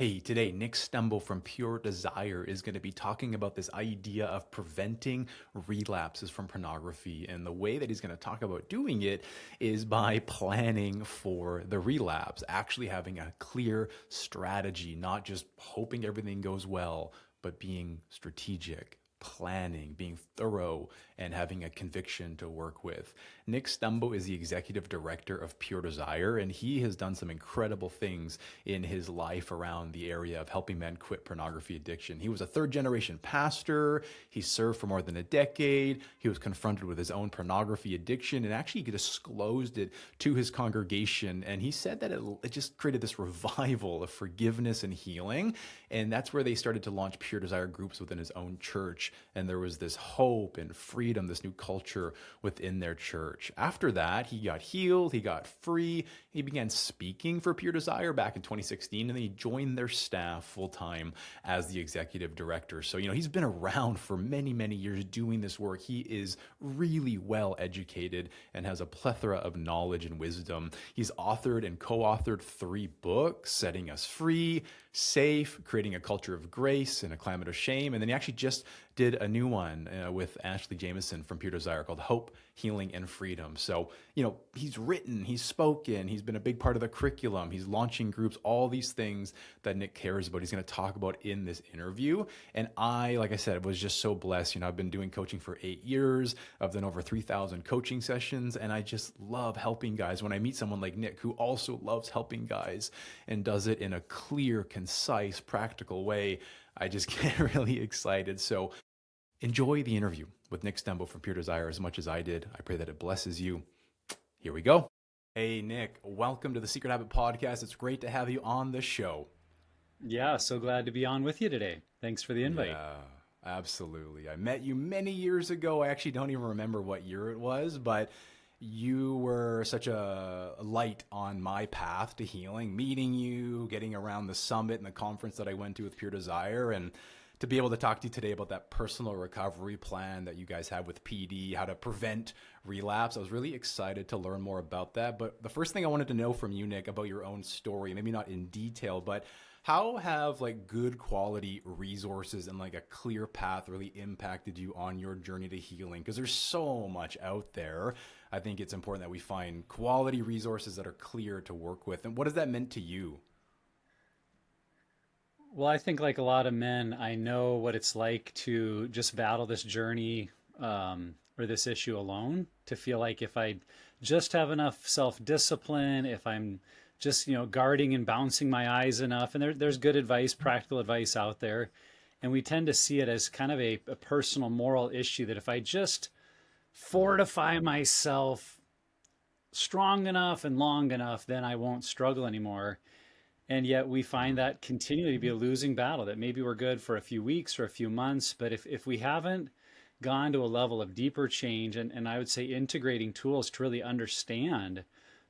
Hey, today Nick Stumbo from Pure Desire is going to be talking about this idea of preventing relapses from pornography. And the way that he's going to talk about doing it is by planning for the relapse, actually having a clear strategy, not just hoping everything goes well, but being strategic, planning, being thorough, and having a conviction to work with. Nick Stumbo is the executive director of Pure Desire, and he has done some incredible things in his life around the area of helping men quit pornography addiction. He was a third generation pastor. He served for more than a decade. He was confronted with his own pornography addiction and actually disclosed it to his congregation. And he said that it just created this revival of forgiveness and healing. And that's where they started to launch Pure Desire groups within his own church. And there was this hope and freedom, this new culture within their church. After that, he got healed, he got free, he began speaking for Pure Desire back in 2016, and then he joined their staff full time as the executive director. So, he's been around for many, many years doing this work. He is really well educated and has a plethora of knowledge and wisdom. He's authored and co authored 3 books: Setting Us Free, Safe, Creating a Culture of Grace in a Climate of Shame. And then he actually just did a new one with Ashley Jameson from Pure Desire called Hope, Healing, and Freedom. So, he's written, he's spoken, he's been a big part of the curriculum, he's launching groups, all these things that Nick cares about. He's going to talk about in this interview. And like I said, was just so blessed. I've been doing coaching for 8 years. I've done over 3,000 coaching sessions, and I just love helping guys. When I meet someone like Nick, who also loves helping guys and does it in a clear, concise, practical way, I just get really excited. So enjoy the interview with Nick Stumbo from Pure Desire as much as I did. I pray that it blesses you. Here we go. Hey, Nick, welcome to the Secret Habit Podcast. It's great to have you on the show. Yeah, so glad to be on with you today. Thanks for the invite. Yeah, absolutely. I met you many years ago. I actually don't even remember what year it was, but you were such a light on my path to healing, meeting you, getting around the summit and the conference that I went to with Pure Desire, and to be able to talk to you today about that personal recovery plan that you guys have with PD, how to prevent relapse. I was really excited to learn more about that. But the first thing I wanted to know from you, Nick, about your own story, maybe not in detail, but how have good quality resources and a clear path really impacted you on your journey to healing? Because there's so much out there. I think it's important that we find quality resources that are clear to work with. And what has that meant to you? Well, I think like a lot of men, I know what it's like to just battle this journey or this issue alone, to feel like if I just have enough self-discipline, if I'm just, guarding and bouncing my eyes enough, and there's good advice, practical advice out there. And we tend to see it as kind of a personal moral issue that if I just fortify myself strong enough and long enough, then I won't struggle anymore. And yet we find that continually to be a losing battle, that maybe we're good for a few weeks or a few months, but if we haven't gone to a level of deeper change, and I would say integrating tools to really understand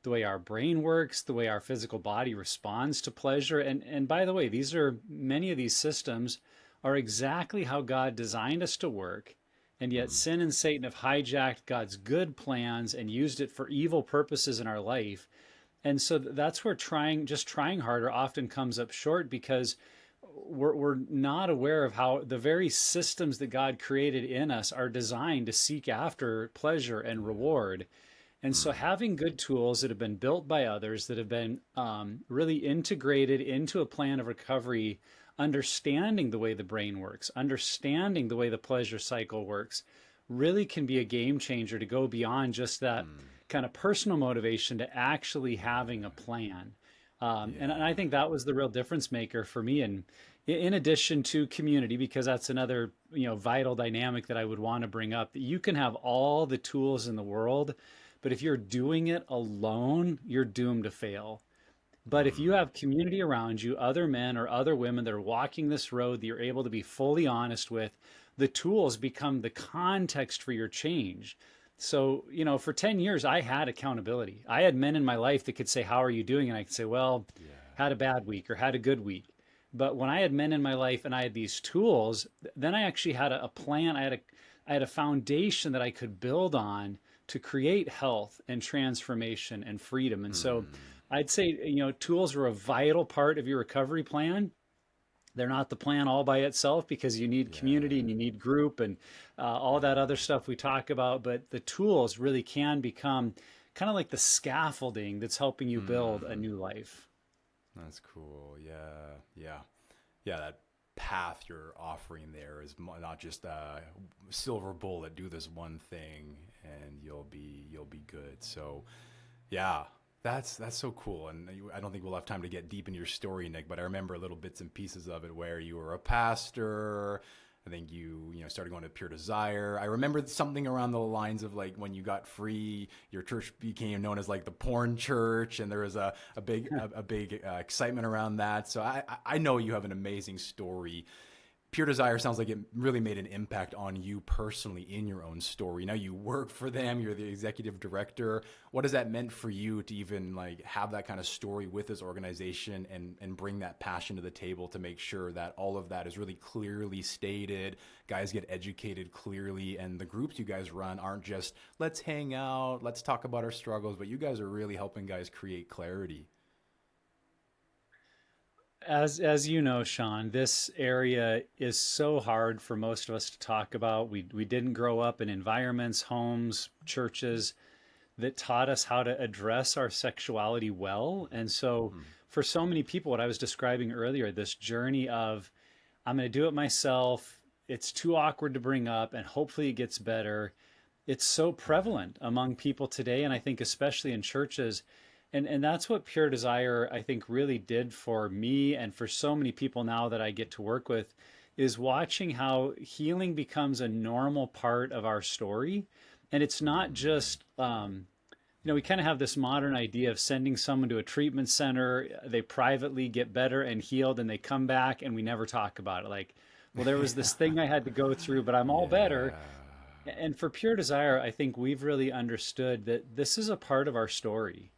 the way our brain works, the way our physical body responds to pleasure. And by the way, many of these systems are exactly how God designed us to work. And yet sin and Satan have hijacked God's good plans and used it for evil purposes in our life. And so that's where just trying harder often comes up short, because we're not aware of how the very systems that God created in us are designed to seek after pleasure and reward. And so having good tools that have been built by others, that have been really integrated into a plan of recovery, understanding the way the brain works, understanding the way the pleasure cycle works, really can be a game changer to go beyond just that kind of personal motivation to actually having a plan. And I Yeah. think that was the real difference maker for me. And in addition to community, because that's another, vital dynamic that I would want to bring up, that you can have all the tools in the world, but if you're doing it alone, you're doomed to fail. But if you have community around you, other men or other women that are walking this road that you're able to be fully honest with, the tools become the context for your change. So, for 10 years, I had accountability. I had men in my life that could say, "How are you doing?" And I could say, "Well, Yeah. had a bad week or had a good week." But when I had men in my life and I had these tools, then I actually had a plan. I had a foundation that I could build on to create health and transformation and freedom. And so I'd say, tools are a vital part of your recovery plan. They're not the plan all by itself, because you need community and Yeah. you need group and all that other Yeah. stuff we talk about. But the tools really can become kind of like the scaffolding that's helping you build a Hmm. new life. That's cool. Yeah. Yeah. Yeah. That path you're offering there is not just a silver bullet. Do this one thing, and you'll be good. So, yeah, that's so cool. And I don't think we'll have time to get deep into your story, Nick. But I remember little bits and pieces of it where you were a pastor. I think you started going to Pure Desire. I remember something around the lines of like when you got free, your church became known as like the porn church, and there was a big excitement around that. So I know you have an amazing story. Pure Desire sounds like it really made an impact on you personally in your own story. Now you work for them, you're the executive director. What has that meant for you to even like have that kind of story with this organization and bring that passion to the table to make sure that all of that is really clearly stated, guys get educated clearly, and the groups you guys run aren't just let's hang out, let's talk about our struggles, but you guys are really helping guys create clarity. As you know, Sean, this area is so hard for most of us to talk about. We didn't grow up in environments, homes, churches that taught us how to address our sexuality well. And so Hmm. for so many people, what I was describing earlier, this journey of I'm going to do it myself. It's too awkward to bring up, and hopefully it gets better. It's so Yeah. prevalent among people today, and I think especially in churches. And that's what Pure Desire, I think, really did for me and for so many people now that I get to work with, is watching how healing becomes a normal part of our story. And it's not Hmm. just, we kind of have this modern idea of sending someone to a treatment center, they privately get better and healed, and they come back and we never talk about it. Like, well, there was this thing I had to go through, but I'm all better. Yeah. And for Pure Desire, I think we've really understood that this is a part of our story.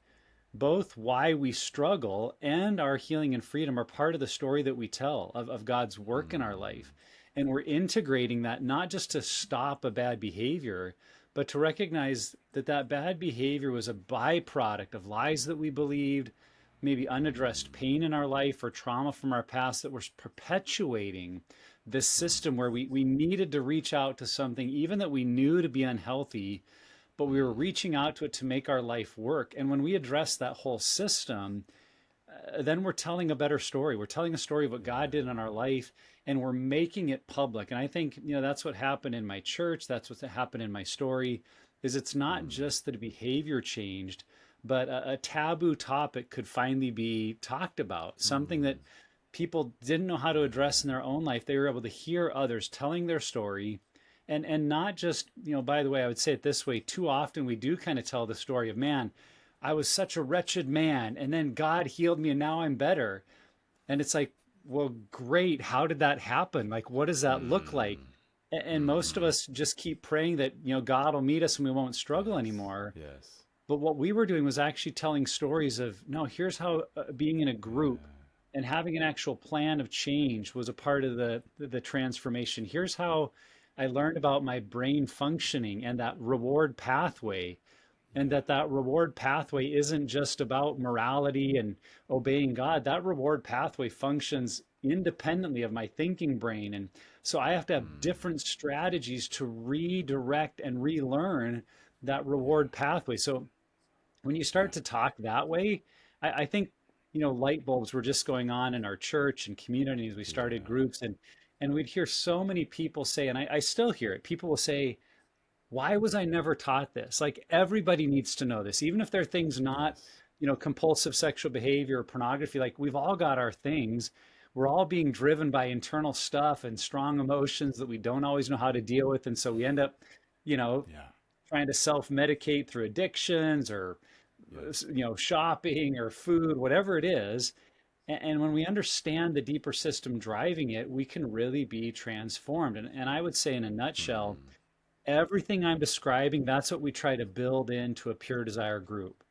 Both why we struggle and our healing and freedom are part of the story that we tell of God's work in our Hmm. life. And we're integrating that not just to stop a bad behavior, but to recognize that that bad behavior was a byproduct of lies that we believed, maybe unaddressed Hmm. pain in our life or trauma from our past that was perpetuating this system where Hmm. we needed to reach out to something, even that we knew to be unhealthy, but we were Hmm. reaching out to it to make our life work. And when we address that whole system, then we're telling a better story. We're telling a story of what God did in our Yeah. life, and we're making it public. And I think, that's what happened in my church. That's what happened in my story, is it's not Hmm. just that behavior changed, but a taboo topic could finally be talked about, something that Hmm. people didn't know how to address in Yeah. their own life. They were able to hear others telling their story, and not just, by the way, I would say it this way, too often we do kind of tell the story of, man, I was such a wretched man, and then God healed me and now I'm better. And it's like, well, great, how did that happen? Like, what does that look like? Hmm. And most of Hmm. us just keep praying that, God will meet us and we won't struggle Yes. anymore. Yes. But what we were doing was actually telling stories of, no, here's how being in a group Yeah. and having an actual plan of change was a part of the transformation. Here's how I learned about my brain functioning and that reward pathway, and Yeah. that reward pathway isn't just about morality and obeying God. That reward pathway functions independently of my thinking brain. And so I have to have Hmm. different strategies to redirect and relearn that Yeah. reward pathway. So when you Yeah. start to talk that way, I think, light bulbs were just going on in our church and communities. We started Yeah. groups, and we'd hear so many people say, and I still hear it. People will say, why was I never taught this? Like, everybody needs to know this, even if they're things not, Yes. compulsive sexual behavior or pornography. Like, we've all got our things. We're all being driven by internal stuff and strong emotions that we don't always know how to deal with. And so we end up, you know, Yeah. trying to self-medicate through addictions or, Yep. shopping or food, whatever it is. And when we understand the deeper system driving it, we can really be transformed. And I would say, in a nutshell, Hmm. everything I'm describing, that's what we try to build into a Pure Desire group.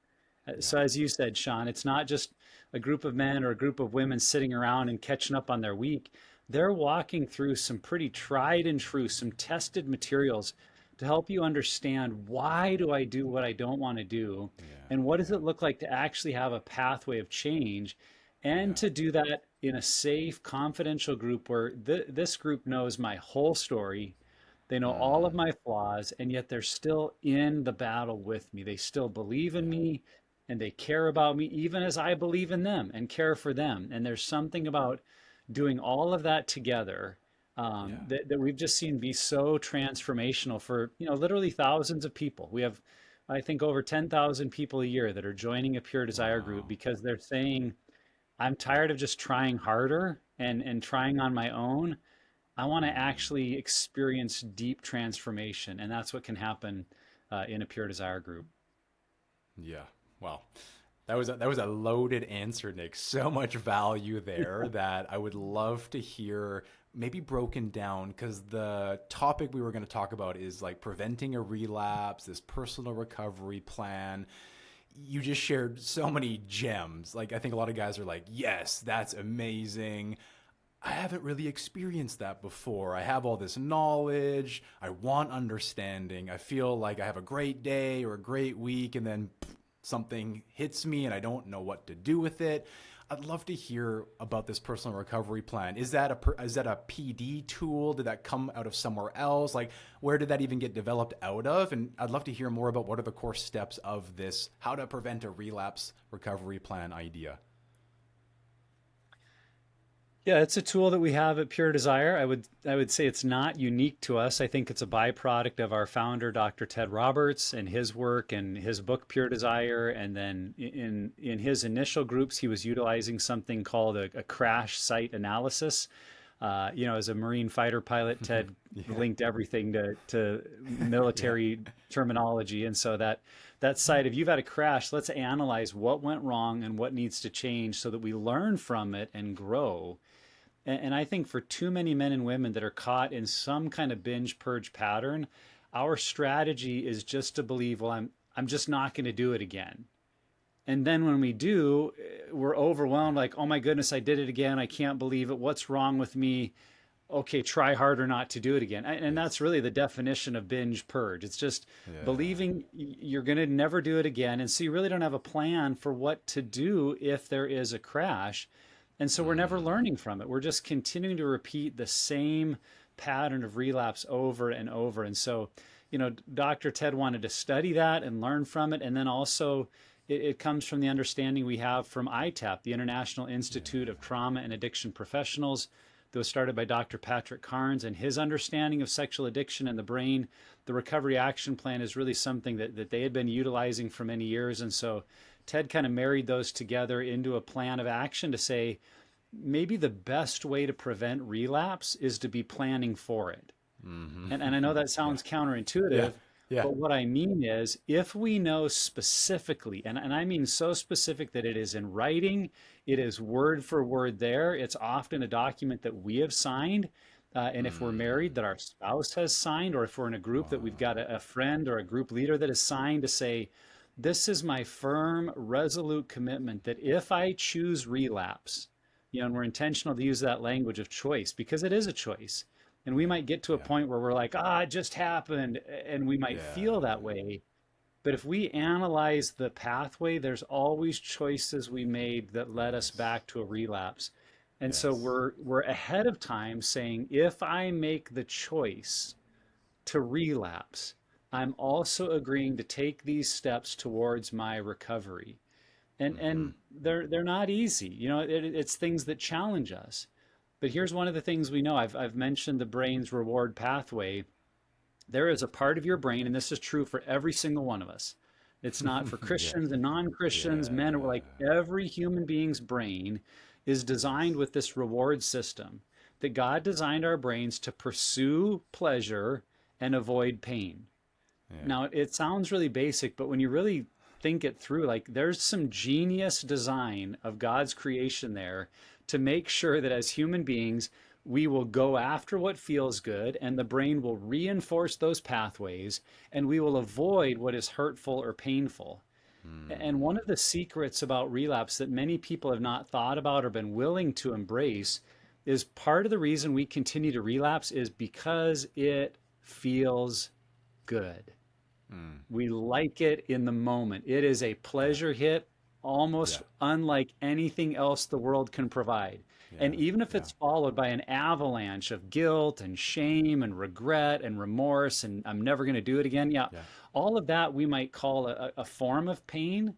So, Yeah. as you said, Sean, it's not just a group of men or a group of women sitting around and catching up on their week. They're walking through some pretty tried and true, some tested materials to help you understand, why do I do what I don't want to do? Yeah. And what does Yeah. it look like to actually have a pathway of change? And Yeah. to do that in a safe, confidential group where this group knows my whole story. They know all of Mm, my flaws, and yet they're still in the battle with me. They still believe in yeah. me and they care about me, even as I believe in them and care for them. And there's something about doing all of that together Yeah. that we've just seen be so transformational for, literally thousands of people. We have, I think, over 10,000 people a year that are joining a Pure Desire group Wow. because they're saying, I'm Yeah. tired of just trying harder and trying on my own. I want to Mm, actually experience deep transformation, and that's what can happen in a Pure Desire group. yeah. Well, that was a loaded answer, Nick. So much value there that I would love to hear maybe broken down because the topic we were going to talk about is like preventing a relapse, this personal recovery plan. You just shared so many gems. Like I think a lot of guys are like, "Yes, that's amazing. I haven't really experienced that before. I have all this knowledge. I want understanding. I feel like I have a great day or a great week, and then something hits me and I don't know what to do with it." I'd love to hear about this personal recovery plan. Is that a PD tool? Did that come out of somewhere else? Like, where did that even get developed out of? And I'd love to hear more about what are the core steps of this, how to prevent a relapse recovery plan idea. Yeah, it's a tool that we have at Pure Desire. I would say it's not unique to us. I think it's a byproduct of our founder, Dr. Ted Roberts, and his work and his book Pure Desire. And then in his initial groups, he was utilizing something called a crash site analysis. As a Marine fighter pilot, Ted Yeah. linked everything to Yeah. military terminology, and so that site of you've had a crash, let's analyze what went wrong and what needs to change so that we learn from it and grow. And I think for too many men and women that are caught in some kind of binge purge pattern, our strategy is just to believe, well, I'm just not going to do it again. And then when we do, we're overwhelmed, like, oh my goodness, I did it again. I can't believe it. What's wrong with me? Okay, try harder not to do it again. And Yes. that's really the definition of binge purge. It's just Yeah. believing you're going to never do it again. And so you really don't have a plan for what to do if there is a crash. And so we're never Mm, learning from it. We're just continuing to repeat the same pattern of relapse over and over. And so, Dr. Ted wanted to study that and learn from it. And then also, it comes from the understanding we have from ITAP, the International Institute of yeah. Trauma and Addiction Professionals, that was started by Dr. Patrick Carnes, and his understanding of sexual addiction and the brain. The Recovery Action Plan is really something that they had been utilizing for many years. And so Ted kind of married those together into a plan of action to say, maybe the best way to prevent relapse is to be planning for it. Hmm. And I know that Yeah. sounds Yeah. counterintuitive, Yeah. but what I mean is if we know specifically, and I mean so specific that it is in writing, it is word for word there, it's often a document that we have signed. And if we're married, Mm, that our spouse has signed, or if we're in a group that we've got wow. a friend or a group leader that has signed to say, this is my firm, resolute commitment that if I choose relapse, and we're intentional to use that language of choice because it is a choice. And we Yeah. might get to a Yeah. point where we're like, it just happened. And we might feel Yeah. that way. But if we analyze the pathway, there's always choices we made that led us Yes. back to a relapse. And so Yes. we're ahead of time saying, if I make the choice to relapse, I'm also agreeing to take these steps towards my recovery. And Hmm. they're not easy. It's things that challenge us. But here's one of the things we know. I've mentioned the brain's reward pathway. There is a part of your brain, and this is true for every single one of us. It's not for Yeah. Christians and non-Christians, men, or like Yeah. every human being's brain is designed Yes. with this reward system that God designed our brains to pursue pleasure and avoid pain. Yeah. Now, it sounds really basic, but when you really think it through, like there's some genius design of God's creation there to make sure that as human beings, we will go after what feels good and the brain will reinforce those pathways and we will avoid what is hurtful or painful. And one Mm, of the secrets about relapse that many people have not thought about or been willing to embrace is part of the reason we continue to relapse is because it feels good. mm, We like it in the moment. It is a yeah. pleasure hit, almost Yeah. unlike anything else the world can provide. And Yeah. even if Yeah. it's followed by an avalanche of guilt and shame and regret and remorse, and I'm never going to do it again, yeah, Yeah. all of that we might call a form of pain,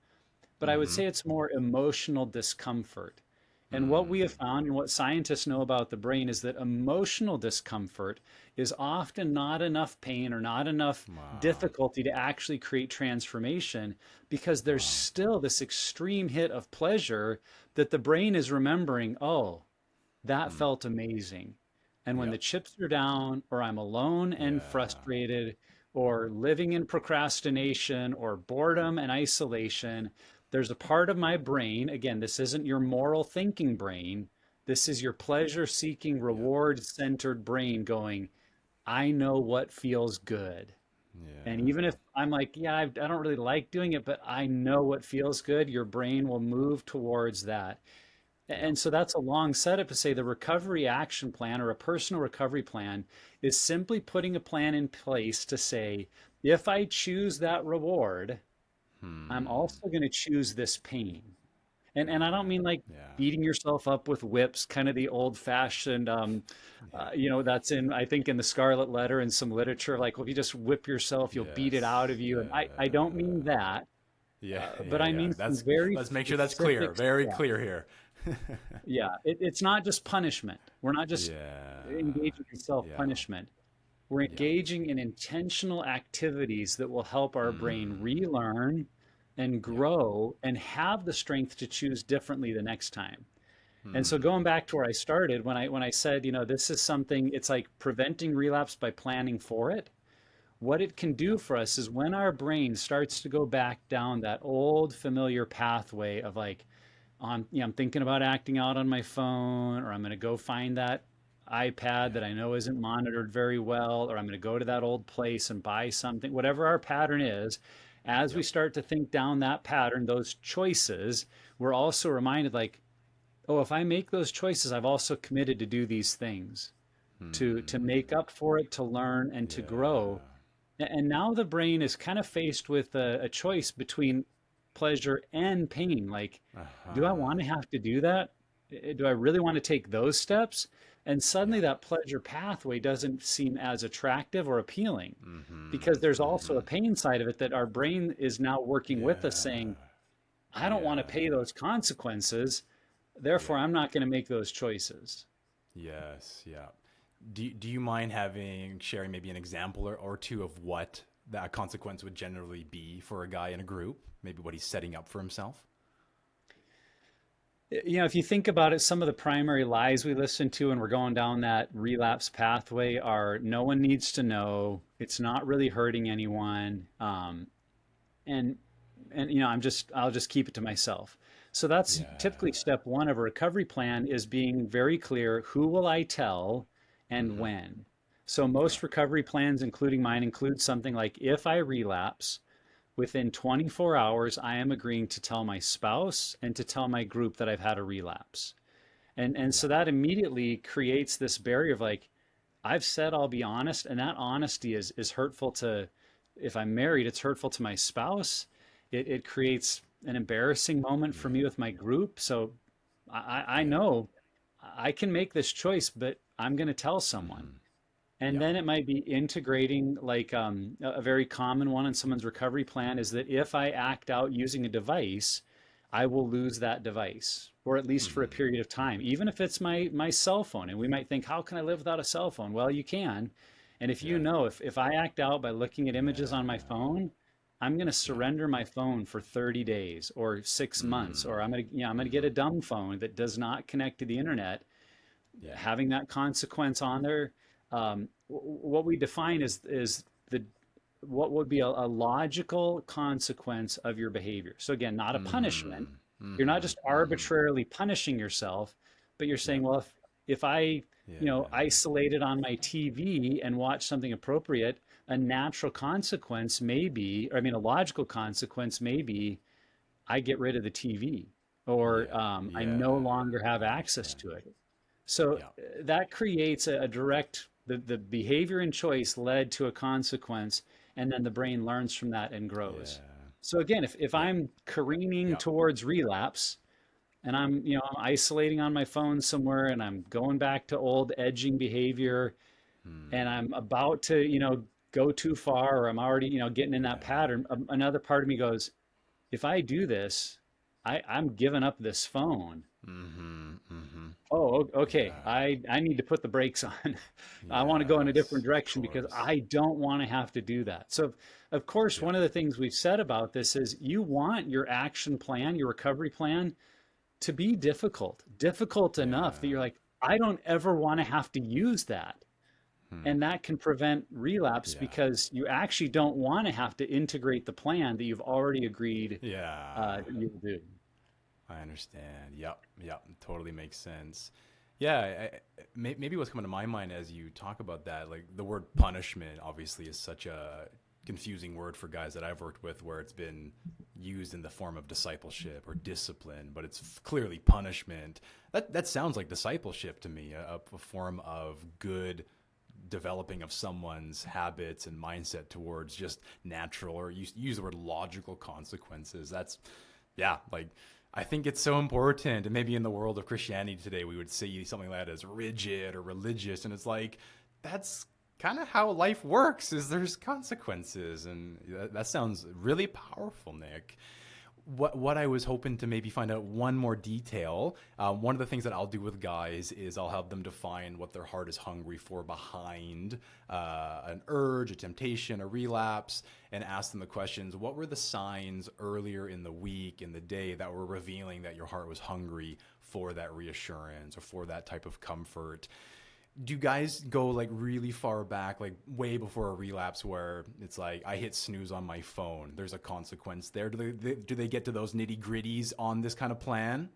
but I would Mm-hmm. say it's more emotional discomfort. And what we have Mm. found and what scientists know about the brain is that emotional discomfort is often not enough pain or not enough Wow. difficulty to actually create transformation, because there's Wow. still this extreme hit of pleasure that the brain is remembering, oh, that Mm. felt amazing. And when Yeah. the chips are down, or I'm alone and Yeah. frustrated, or living in procrastination, or boredom and isolation, there's a part of my brain. Again, this isn't your moral thinking brain. This is your pleasure seeking, Yeah. reward centered brain going, I know what feels good. And even Yeah. if I'm like, yeah, I don't really like doing it, but I know what feels good, your brain will move towards that. Yeah. And so that's a long setup to say the recovery action plan or a personal recovery plan is simply putting a plan in place to say, if I choose that reward, I'm Hmm. also going to choose this pain. And I don't Yeah. mean like Yeah. beating yourself up with whips, kind of the old fashioned, Yeah. that's in, I think, in the Scarlet Letter and some literature, like, well, if you just whip yourself, you'll beat it out Yes. of you. And I don't mean Yeah. that, Yeah. but Yeah. I Yeah. mean some That's, very let's make sure that's clear. specific Very steps. clear here. Yeah, it's not just punishment. We're not just Yeah. engaging in self Yeah. punishment. We're Yeah. engaging in intentional activities that will help our brain Mm. relearn and Yeah. grow and have the strength to choose differently the next time. And so going Hmm. back to where I started, when I said, this is something, it's like preventing relapse by planning for it. What it can Yeah. do for us is when our brain starts to go back down that old familiar pathway of like, I'm thinking about acting out on my phone, or I'm going to go find that iPad Yeah. that I know isn't monitored very well, or I'm going to go to that old place and buy something, whatever our pattern is. As we Yep. start to think down that pattern, those choices, we're also reminded like, oh, if I make those choices, I've also committed to do these things to Hmm. make up for it, to learn and to grow. Yeah. And now the brain is kind of faced with a choice between pleasure and pain. Like, do I want Uh-huh. to have to do that? Do I really want to take those steps? And suddenly Yeah. that pleasure pathway doesn't seem as attractive or appealing, because Mm-hmm. there's also Mm-hmm. a pain side of it that our brain is now working with us saying, Yeah. I don't want to pay Yeah. those consequences. Therefore, Yeah. I'm not going to make those choices. Yes. Yeah. Do you mind sharing maybe an example or two of what that consequence would generally be for a guy in a group? Maybe what he's setting up for himself? If you think about it, some of the primary lies we listen to when we're going down that relapse pathway are no one needs to know. It's not really hurting anyone. And I'll just keep it to myself. So that's Yeah. typically step one of a recovery plan, is being very clear, who will I tell and Mm-hmm. when? So Yeah. most recovery plans, including mine, include something like, if I relapse, within 24 hours, I am agreeing to tell my spouse and to tell my group that I've had a relapse. And so Yeah. that immediately creates this barrier of like, I've said I'll be honest, and that honesty is hurtful to, if I'm married, it's hurtful to my spouse. It creates an embarrassing moment for me Yeah. with my group. So I Yeah. know I can make this choice, but I'm going to tell someone. Mm-hmm. And Yeah. then it might be integrating, like, a very common one in someone's recovery plan is that if I act out using a device, I will lose that device, or at least for a Mm-hmm. period of time, even if it's my cell phone. And we might think, how can I live without a cell phone? Well, you can. And if Yeah. if I act out by looking at images on my Yeah. phone, I'm going to Yeah. surrender my phone for 30 days or 6 months, or Mm. I'm going to get Mm-hmm. a dumb phone that does not connect to the internet. Yeah. Having that consequence on there, what we define is the what would be a logical consequence of your behavior. So again, not a punishment. Mm-hmm. You're not Mm-hmm. just Mm-hmm. arbitrarily punishing yourself, but you're Yeah. saying, well, if I Yeah. isolated on my TV and watch something appropriate, a natural consequence may be, or I mean, a logical consequence may be, I get rid of the TV, or Yeah. I Yeah. no longer have I access understand. to it. So Yeah. that creates a direct, the behavior and choice led to a consequence, and then the brain learns from that and grows. Yeah. So again, if Yeah. I'm careening Yeah. towards relapse, and I'm isolating on my phone somewhere, and I'm going back to old edging behavior, and Hmm. I'm about to, go too far, or I'm already, getting in that Yeah. pattern. Another part of me goes, if I do this, I'm giving up this phone. Mm-hmm. Mm-hmm. Oh, okay. Yeah. I need to put the brakes on. I want to go in a different Yes, of direction because course. I don't want to have to do that. So, of course, Yep. one of the things we've said about this is you want your action plan, your recovery plan to be difficult enough that Yeah. you're like, I don't ever want to have to use that. Hmm. And that can prevent relapse Yeah. because you actually don't want to have to integrate the plan that you've already agreed Yeah. that you will do. I understand. Yep. Yep. Totally makes sense. Yeah. Maybe what's coming to my mind as you talk about that, like the word punishment, obviously, is such a confusing word for guys that I've worked with, where it's been used in the form of discipleship or discipline, but it's clearly punishment. That sounds like discipleship to me, a form of good developing of someone's habits and mindset towards just natural, or use the word logical consequences. That's, yeah, like I think it's so important. And maybe in the world of Christianity today, we would see something like that as rigid or religious. And it's like, that's kind of how life works, is there's consequences. And that sounds really powerful, Nick. What I was hoping to maybe find out one more detail. One of the things that I'll do with guys is I'll have them define what their heart is hungry for behind an urge, a temptation, a relapse, and ask them the questions: what were the signs earlier in the week, in the day, that were revealing that your heart was hungry for that reassurance or for that type of comfort? Do you guys go like really far back, like way before a relapse, where it's like I hit snooze on my phone? There's a consequence there. Do they get to those nitty gritties on this kind of plan?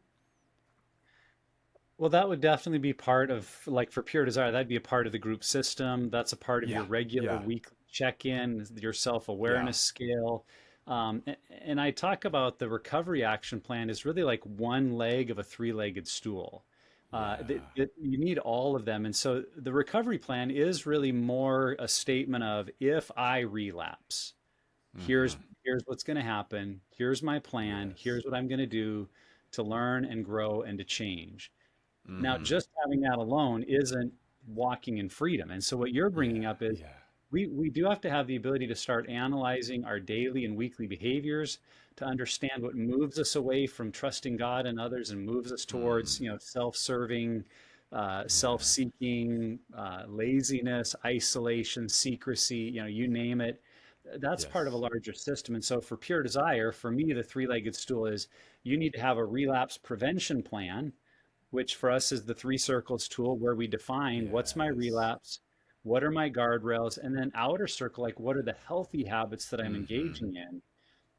Well, that would definitely be part of, like, for Pure Desire, that'd be a part of the group system. That's a part of your Yeah, regular yeah, weekly check-in, your yeah, self-awareness scale. And I talk about the recovery action plan is really like one leg of a three-legged stool. yeah. You need all of them. And so the recovery plan is really more a statement of, if I relapse, Mm-hmm. here's what's going to happen. Here's my plan. Yes. Here's what I'm going to do to learn and grow and to change. Now, Mm-hmm. just having that alone isn't walking in freedom. And so what you're bringing Yeah, up is yeah. we do have to have the ability to start analyzing our daily and weekly behaviors to understand what moves us away from trusting God and others and moves us towards, Mm. self-serving, Yeah. self-seeking, laziness, isolation, secrecy, you name it. That's part of a Yes. larger system. And so for Pure Desire, for me, the three-legged stool is you need to have a relapse prevention plan, which for us is the three circles tool, where we define what's my Yes. relapse, what are my guardrails, and then outer circle, like what are the healthy habits that I'm Mm-hmm. engaging in.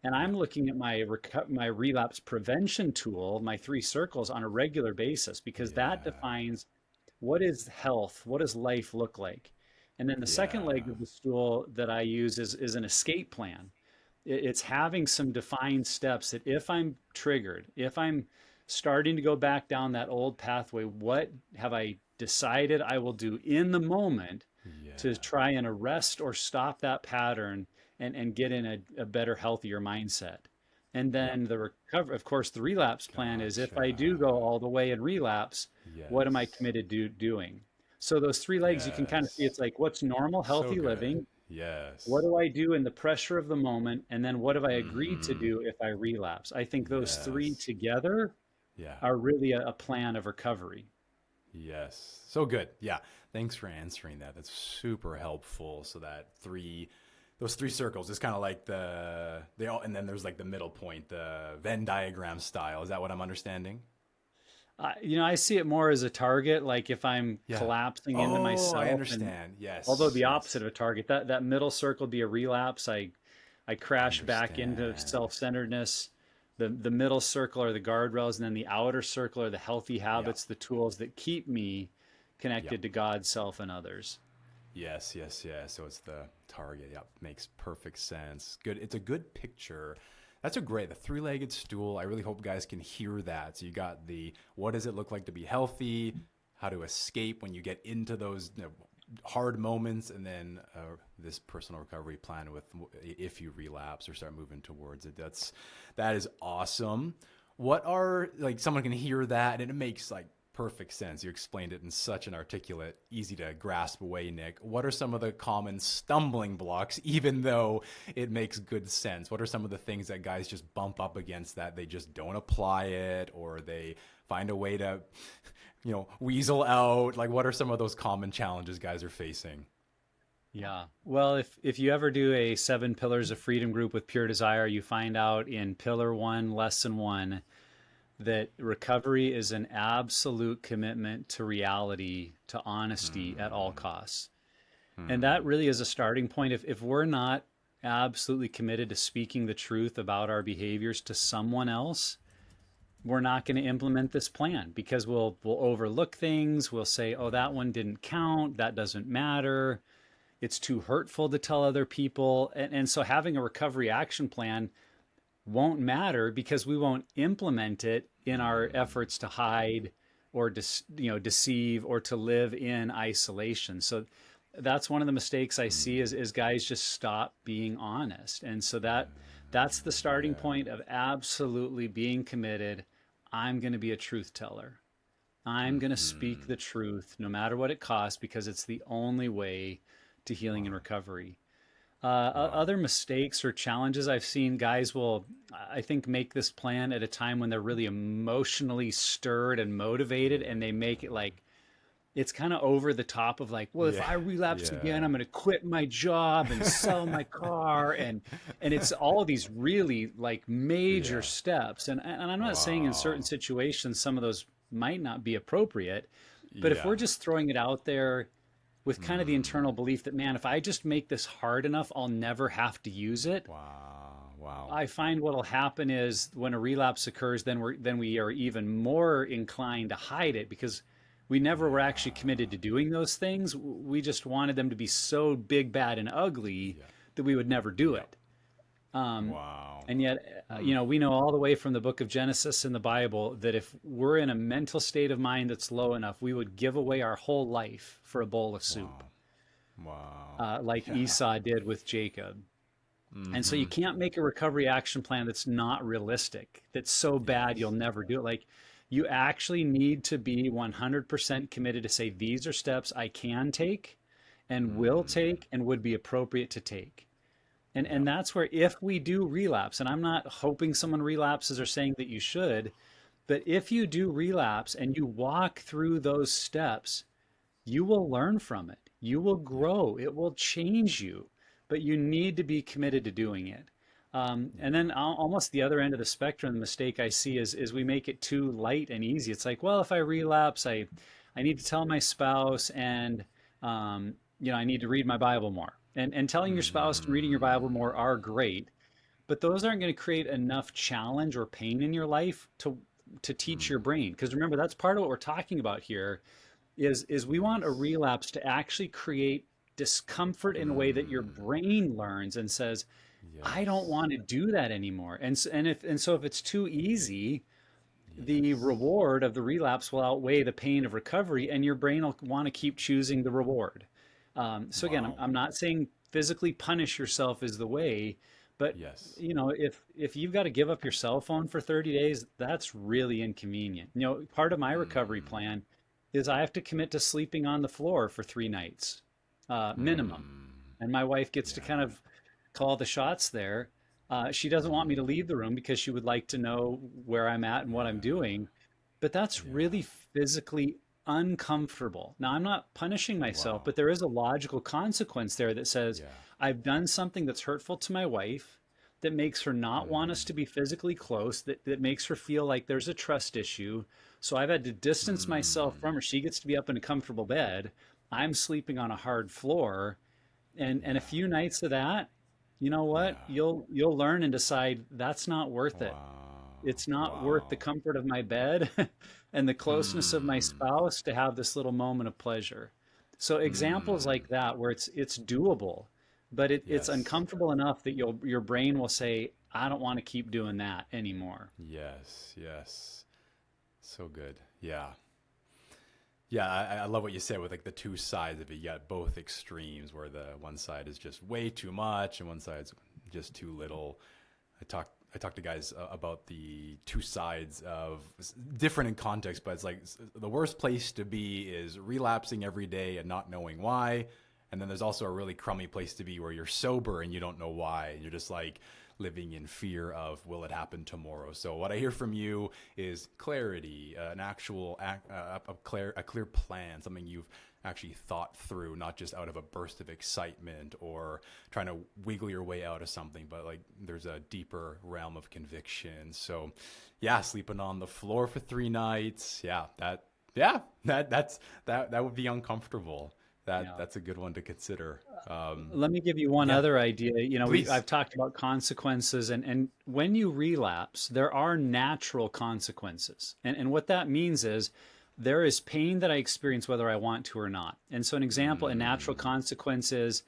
And Yeah. I'm looking at my relapse prevention tool, my three circles, on a regular basis, because that Yeah. defines what is health, what does life look like. And then the second leg Yeah. of the stool that I use is an escape plan. It's having some defined steps that if I'm triggered, if I'm starting to go back down that old pathway, what have I decided I will do in the moment to Yeah. try and arrest or stop that pattern, and get in a better, healthier mindset. And Yep. then the recover, of course, the relapse plan is, if I do go Gotcha. all the way and relapse, what am I Yes. committed to doing? So those three legs, you can kind of see, Yes. it's like, what's normal, So healthy good. living? What Yes. do I do in the pressure of the moment? And then what have I agreed to Mm-hmm. do if I relapse? I think those three Yes. together Yeah. are really a plan of recovery. Yes. So good. Yeah. Thanks for answering that. That's super helpful. So that those three circles is kind of like they all, and then there's like the middle point, the Venn diagram style. Is that what I'm understanding? I see it more as a target, like if I'm Yeah. collapsing into Oh, I myself, and understand. although Yes. the opposite Yes. of a target, that middle circle would be a relapse. I I crash back into understand. self-centeredness. The middle circle are the guardrails, and then the outer circle are the healthy Yeah. habits, the tools that keep me Yep. connected to God, self, and others. Yes, yes, yes. So it's the target. Yep, makes perfect sense. Good. It's a good picture. That's a great, the three-legged stool. I really hope guys can hear that. So you got the what does it look like to be healthy, how to escape when you get into those hard moments, and then this personal recovery plan with if you relapse or start moving towards it. That is awesome. What are, like, someone can hear that and it makes like perfect sense. You explained it in such an articulate, easy to grasp way, Nick. What are some of the common stumbling blocks, even though it makes good sense? What are some of the things that guys just bump up against that they just don't apply it, or they find a way to, weasel out? Like, what are some of those common challenges guys are facing? Yeah. Well, if you ever do a seven pillars of freedom group with Pure Desire, you find out in pillar one, lesson one, that recovery is an absolute commitment to reality, to honesty at all Hmm. costs. And that Hmm. really is a starting point. If we're not absolutely committed to speaking the truth about our behaviors to someone else, we're not going to implement this plan because we'll overlook things. We'll say, "Oh, that one didn't count. That doesn't matter. It's too hurtful to tell other people." And so having a recovery action plan won't matter because we won't implement it in our Hmm. efforts to hide or deceive or to live in isolation. So that's one of the mistakes I see Hmm. is guys just stop being honest. And so that's the starting Yeah. point of absolutely being committed. I'm going to be a truth teller. I'm going to speak Hmm. the truth no matter what it costs because it's the only way to healing and Wow. recovery. Wow. Other mistakes or challenges I've seen, guys will, I think, make this plan at a time when they're really emotionally stirred and motivated, and they make it like it's kind of over the top of like, well, if Yeah. I relapse again, Yeah. I'm going to quit my job and sell my car, and it's all these really like major Yeah. steps. And I'm not saying in certain Wow. situations some of those might not be appropriate, but if Yeah. we're just throwing it out there with kind of the internal Hmm. belief that, man, if I just make this hard enough, I'll never have to use it. Wow. Wow. I find what'll happen is when a relapse occurs, then we are even more inclined to hide it because we never were actually committed to Yeah. doing those things. We just wanted them to be so big, bad, and ugly Yeah. that we would never do Yep. it. Um, Wow. and yet, Hmm. we know all the way from the book of Genesis in the Bible that if we're in a mental state of mind that's low enough, we would give away our whole life for a bowl of soup, Wow. Wow. like Yeah. Esau did with Jacob. And so you Hmm. can't make a recovery action plan that's not realistic, that's so bad you'll Yes. never do it. Like you actually need to be 100% committed to say, these are steps I can take and will Hmm. take and would be appropriate to take. And Yep. that's where if we do relapse, and I'm not hoping someone relapses or saying that you should, but if you do relapse and you walk through those steps, you will learn from it. You will Yep. grow. It will change you, but you need to be committed to doing it. And then Yeah. almost the other end of the spectrum, the mistake I see is we make it too light and easy. It's like, well, if I relapse, I need to tell my spouse, and I need to read my Bible more. And telling your spouse and reading your Bible Hmm. more are great, but those aren't going to create enough challenge or pain in your life to teach your Hmm. brain. Because remember, that's part of what we're talking about here is we want a Yes. relapse to actually create discomfort in a way that your Hmm. brain learns and says, I don't Yes. want to do that anymore. And so if it's too easy, the Yes. reward of the relapse will outweigh the pain of recovery, and your brain will want to keep choosing the reward. So again, I'm, Wow. I'm not saying physically punish yourself is the way, but Yes. if you've got to give up your cell phone for 30 days, that's really inconvenient. Part of my recovery Hmm. plan is I have to commit to sleeping on the floor for 3 nights, minimum. Hmm. And my wife gets to kind Yeah. of call the shots there. She doesn't want me to Hmm. leave the room because she would like to know where I'm at and what I'm Yeah. doing. But that's Yeah. really physically uncomfortable. Now, I'm not punishing myself, Wow. but there is a logical consequence there that says Yeah. I've done something that's hurtful to my wife, that makes her not want us Hmm. to be physically close, that makes her feel like there's a trust issue. So I've had to distance myself from Hmm. her. She gets to be up in a comfortable bed. I'm sleeping on a hard floor, and a Yeah. few nights of that, you know what? Yeah. You'll learn and decide that's not worth it. Wow. It's not worth the Wow. comfort of my bed and the closeness of my Hmm. spouse to have this little moment of pleasure. So examples like Hmm. that where it's doable, but it's Yes. uncomfortable enough that your brain will say, I don't want to keep doing that anymore. Yes. Yes. So good. Yeah. Yeah, I love what you said with like the two sides of it. You got both extremes where the one side is just way too much and one side's just too little. I I talk to guys about the two sides of different in context, but it's like the worst place to be is relapsing every day and not knowing why. And then there's also a really crummy place to be where you're sober and you don't know why. And you're just like living in fear of, will it happen tomorrow? So what I hear from you is clarity, an actual, a clear plan, something you've actually thought through, not just out of a burst of excitement or trying to wiggle your way out of something, but like there's a deeper realm of conviction. So yeah, sleeping on the floor for 3 nights. That would be uncomfortable. Yeah. That's a good one to consider. Let me give you one Yeah, other idea. please. I've talked about consequences, and when you relapse, there are natural consequences. And what that means is there is pain that I experience whether I want to or not. And so an example, a natural Mm, consequence is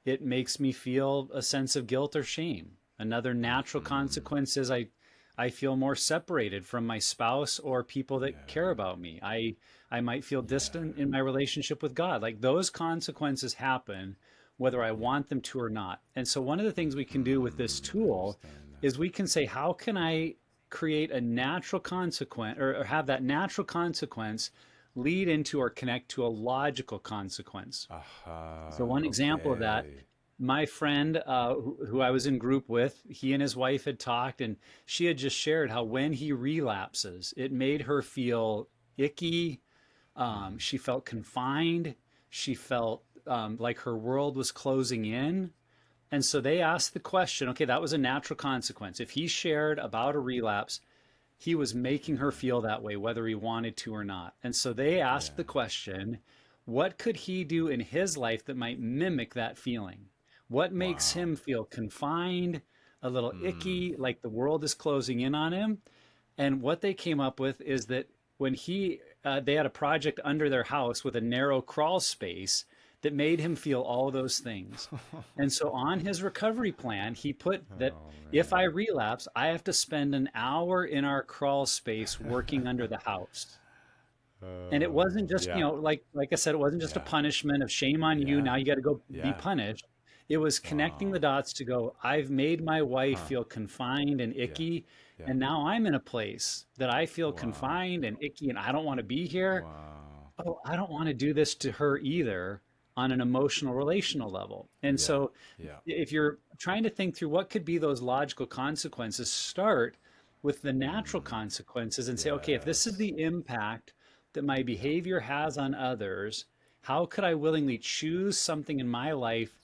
it makes me feel a sense of guilt or shame. Another natural mm, consequence is I feel more separated from my spouse or people that care yeah, about me. I might feel yeah, distant in my relationship with God. Like those consequences happen whether I yeah. want them to or not. And so one of the things we can do with this I tool understand that. is we can say, how can I create a natural consequence, or have that natural consequence lead into or connect to a logical consequence? So Aha, one example of that, okay. my friend who I was in group with, he and his wife had talked, and she had just shared how when he relapses, it made her feel icky. Mm, She felt confined. She felt like her world was closing in. And so they asked the question, okay, that was a natural consequence. If he shared about a relapse, he was making her yeah, feel that way, whether he wanted to or not. And so they asked the yeah. question, what could he do in his life that might mimic that feeling? What makes Wow. him feel confined, a little Mm. icky, like the world is closing in on him? And what they came up with is that when they had a project under their house with a narrow crawl space that made him feel all those things. And so on his recovery plan, he put that Oh if I man. relapse, I have to spend an hour in our crawl space working under the house. And it wasn't just, Yeah, like I said, it wasn't just a yeah, punishment of shame on you. yeah, Now you got to go be yeah. punished. It was connecting the Wow. dots to go, I've made my wife Huh. feel confined and Yeah, icky. yeah. And now I'm in a place that I feel Wow. confined and icky and I don't want to be here. Wow. Oh, I don't want to do this to her either on an emotional, relational level. And Yeah, so yeah. if you're trying to think through what could be those logical consequences, start with the natural Mm. consequences and say, okay, if this is Yes. the impact that my Yeah. behavior has on others, how could I willingly choose something in my life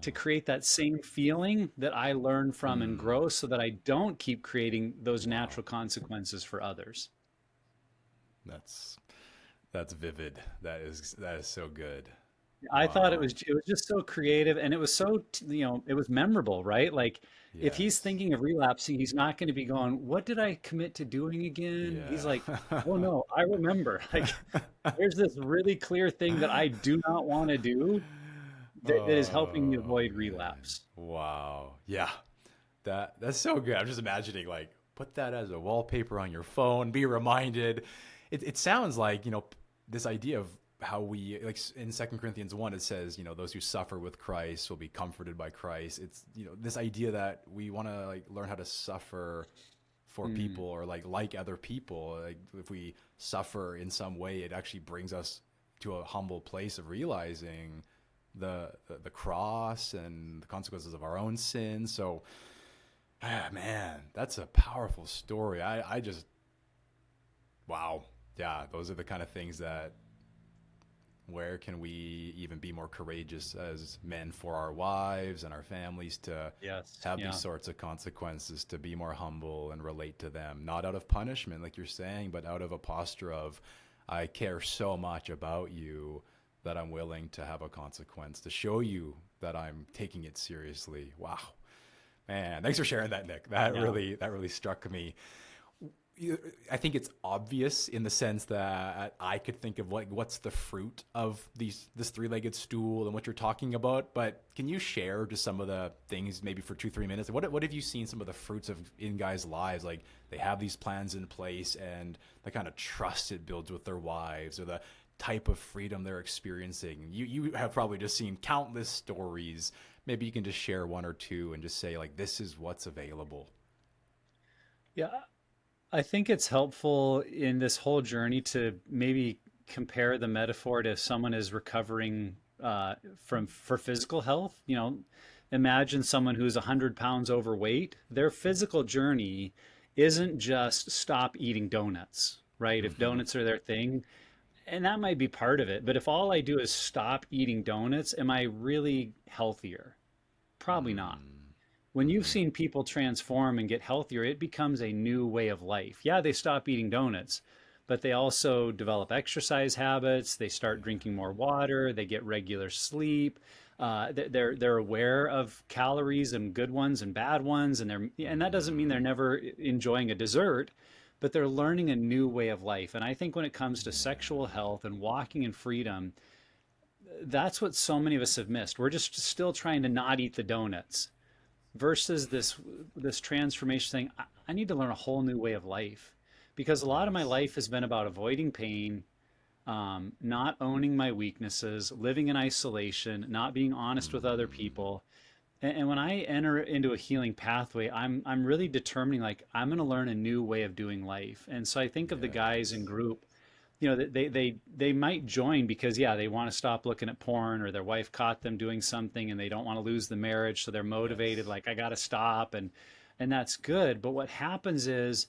to Wow. create that same feeling that I learn from and Mm. grow so that I don't keep creating those Wow. natural consequences for others? That's that's vivid. That is so good. I thought Wow. it was just so creative, and it was so, it was memorable, right? Like if he's Yes. thinking of relapsing, he's not going to be going, "What did I commit to doing again?" He's Yeah. like, "Oh no, I remember." Like there's this really clear thing that I do not want to do that is helping me Oh avoid man. relapse. Wow. Yeah. That's so good. I'm just imagining like put that as a wallpaper on your phone, be reminded. It sounds like, this idea of how we like in Second Corinthians 1 it says, those who suffer with Christ will be comforted by Christ. It's, this idea that we want to like learn how to suffer for Mm, people or like other people. Like if we suffer in some way, it actually brings us to a humble place of realizing the cross and the consequences of our own sins. So man, that's a powerful story. I just, wow. Yeah, those are the kind of things that, where can we even be more courageous as men for our wives and our families to yes. have these Yeah. sorts of consequences, to be more humble and relate to them, not out of punishment, like you're saying, but out of a posture of, I care so much about you that I'm willing to have a consequence to show you that I'm taking it seriously. Wow. Man, thanks for sharing that, Nick. Yeah. That really struck me. I think it's obvious in the sense that I could think of like what's the fruit of this three-legged stool and what you're talking about. But can you share just some of the things, maybe for 2-3 minutes? What have you seen some of the fruits of in guys' lives? Like they have these plans in place and the kind of trust it builds with their wives, or the type of freedom they're experiencing. You have probably just seen countless stories. Maybe you can just share one or two and just say like this is what's available. Yeah, I think it's helpful in this whole journey to maybe compare the metaphor to if someone is recovering from for physical health. You know, imagine someone who's 100 pounds overweight. Their physical journey isn't just stop eating donuts, right? If Hmm. donuts are their thing, and that might be part of it. But if all I do is stop eating donuts, am I really healthier? Probably not. When you've Hmm. seen people transform and get healthier, it becomes a new way of life. Yeah, they stop eating donuts, but they also develop exercise habits. They start drinking more water. They get regular sleep. They're aware of calories and good ones and bad ones, and that doesn't mean they're never enjoying a dessert, but they're learning a new way of life. And I think when it comes to sexual Yeah. health and walking in freedom, that's what so many of us have missed. We're just still trying to not eat the donuts versus this transformation saying I need to learn a whole new way of life because a lot of my Yes. life has been about avoiding pain, not owning my weaknesses, living in isolation, not being honest with other Mm. people. And when I enter into a healing pathway, I'm really determining like I'm going to learn a new way of doing life. And so I think of the guys in Yes. group, you know, they might join because yeah, they want to stop looking at porn or their wife caught them doing something and they don't want to lose the marriage, so they're motivated Yes. like I got to stop, and that's good. But what happens is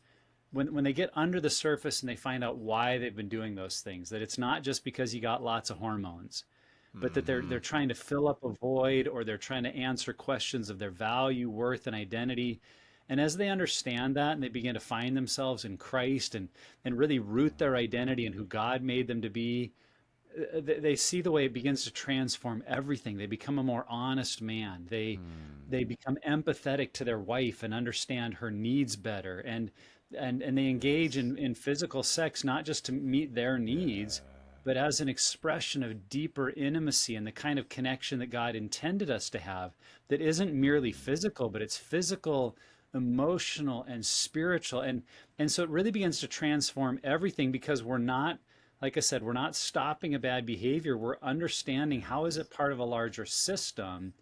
when they get under the surface and they find out why they've been doing those things, that it's not just because you got lots of hormones, but that they're Hmm. trying to fill up a void or they're trying to answer questions of their value, worth, and identity. And as they understand that and they begin to find themselves in Christ and really root their identity in who God made them to be, they see the way it begins to transform everything. They become a more honest man. Hmm. They become empathetic to their wife and understand her needs better. And they engage Yes. in physical sex not just to meet their needs, Yeah. but as an expression of deeper intimacy and the kind of connection that God intended us to have that isn't merely physical, but it's physical, emotional, and spiritual. And so it really begins to transform everything because we're not, like I said, we're not stopping a bad behavior. We're understanding how is Yes. it part of a larger system.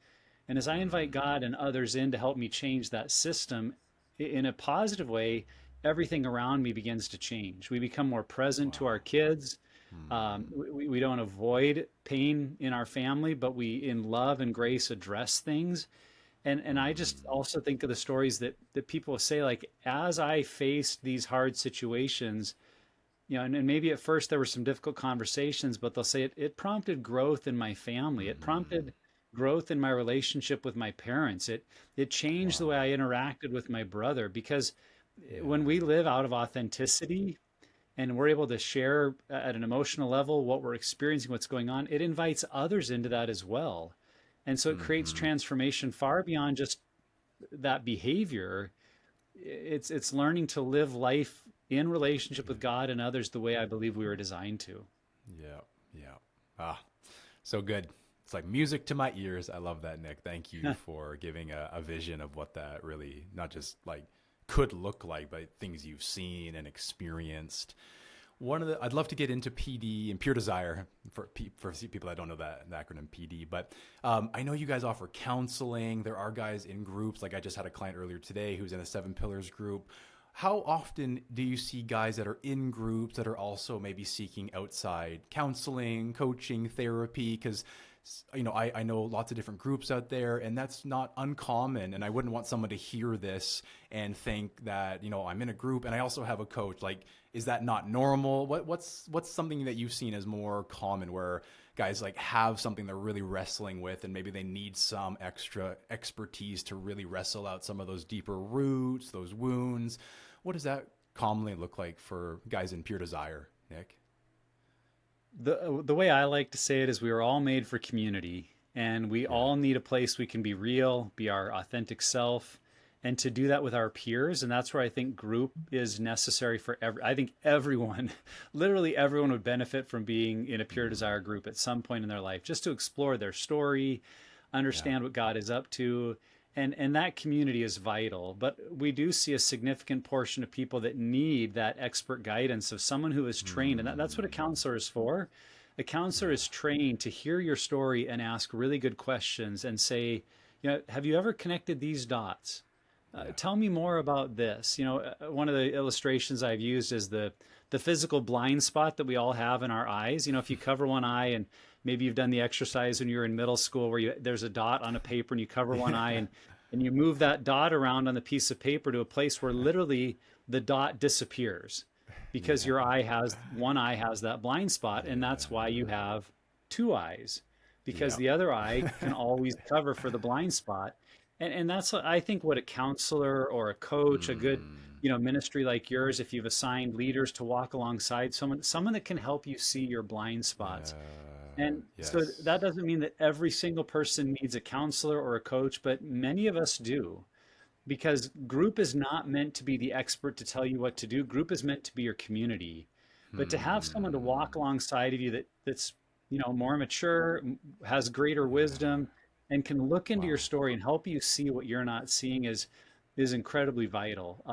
And as I invite Hmm. God and others in to help me change that system in a positive way, everything around me begins to change. We become more present to our Wow. kids. Hmm. We don't avoid pain in our family, but we, in love and grace, address things. And I just Hmm. also think of the stories that people say, like, as I faced these hard situations, you know, and maybe at first there were some difficult conversations, but they'll say it prompted growth in my family. It Hmm. prompted growth in my relationship with my parents. It changed the way Wow. I interacted with my brother because when Yeah. we live out of authenticity and we're able to share at an emotional level what we're experiencing, what's going on, it invites others into that as well. And so it creates Hmm. transformation far beyond just that behavior. It's learning to live life in relationship with God and others the way I believe we were designed to. Yeah. Yeah. Ah, so good. It's like music to my ears. I love that, Nick. Thank you for giving a vision of what that really not just like could look like, but things you've seen and experienced. One of the I'd love to get into PD and pure desire for people that don't know that the acronym PD, but I know you guys offer counseling. There are guys in groups. Like I just had a client earlier today who's in a 7 pillars group. How often do you see guys that are in groups that are also maybe seeking outside counseling, coaching, therapy? Because I know lots of different groups out there, and that's not uncommon. And I wouldn't want someone to hear this and think that I'm in a group and I also have a coach. Like, is that not normal? What's something that you've seen as more common where guys like have something they're really wrestling with, and maybe they need some extra expertise to really wrestle out some of those deeper roots, those wounds? What does that commonly look like for guys in pure desire, Nick? The way I like to say it is we were all made for community and we Yeah. all need a place we can be real, be our authentic self, and to do that with our peers. And that's where I think group is necessary for I think everyone, literally everyone would benefit from being in a pure Mm. desire group at some point in their life, just to explore their story, Yeah. understand what God is up to. And that community is vital. But we do see a significant portion of people that need that expert guidance of someone who is trained. And that's what a Mm. counselor is for. A counselor Yeah. is trained to hear your story and ask really good questions and say, you know, have you ever connected these dots? Yeah. Tell me more about this. One of the illustrations I've used is the physical blind spot that we all have in our eyes. If you cover one eye, and maybe you've done the exercise when you were in middle school where there's a dot on a paper and you cover one eye, and you move that dot around on the piece of paper to a place where literally the dot disappears because Yeah. your eye has one eye has that blind spot, and that's why you Yeah. have two eyes, because Yeah. the other eye can always cover for the blind spot. And that's, I think, what a counselor or a coach, a good, Mm. ministry like yours, if you've assigned leaders to walk alongside someone that can help you see your blind spots. And so Yes. that doesn't mean that every single person needs a counselor or a coach, but many of us do, because group is not meant to be the expert to tell you what to do. Group is meant to be your community. But to have someone to walk Hmm. alongside of you that's more mature, has greater wisdom, and can look into your Wow. story and help you see what you're not seeing is incredibly vital.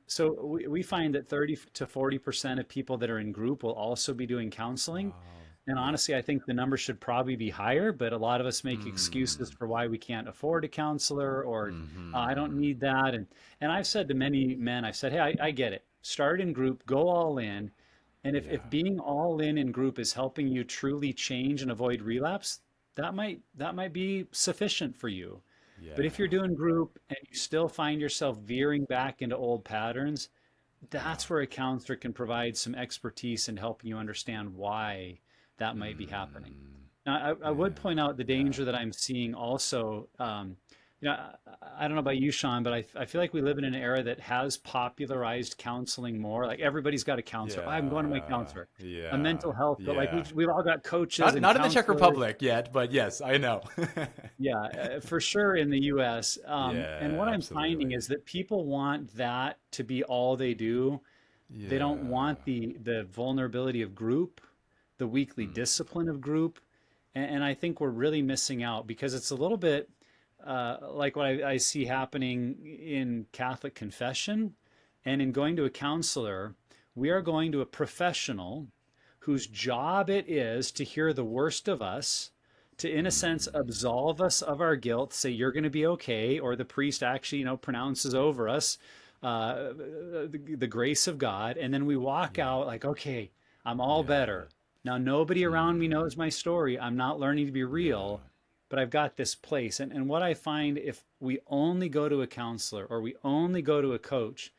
So we find that 30 to 40% of people that are in group will also be doing counseling. Wow. And Yeah. honestly, I think the number should probably be higher, but a lot of us make excuses Hmm. for why we can't afford a counselor, or I don't Hmm. need that. And I've said to many men, I've said, hey, I get it. Start in group, go all in. And if Yeah. being all in group is helping you truly change and avoid relapse, that might be sufficient for you. But if you're Yeah. doing group and you still find yourself veering back into old patterns, Yeah. that's where a counselor can provide some expertise in helping you understand why that might be happening. Mm. Now, I would Man. point out the Yeah. danger that I'm seeing also. I don't know about you, Sean, but I feel like we live in an era that has popularized counseling more. Like everybody's got a counselor. I'm going to my Yeah. counselor. A Yeah. mental health, but like Yeah. we've all got coaches Not and not in the Czech counselors. Republic yet, but yes, I know. Yeah, for sure in the US. And Yeah, what I'm finding absolutely. is that people want that to be all they do. They don't Yeah. want the vulnerability of group, the weekly Hmm. discipline of group. And I think we're really missing out because it's a little bit like what I see happening in Catholic confession and in going to a counselor. We are going to a professional whose job it is to hear the worst of us, to, in a sense, Hmm. absolve us of our guilt, say, you're going to be okay, or the priest actually, pronounces over us the grace of God. And then we walk Yeah. out like, okay, I'm all Yeah. better. Now, nobody around me Hmm. knows my story. I'm not learning to be Yeah. real, but I've got this place. And what I find, if we only go to a counselor or we only go to a coach,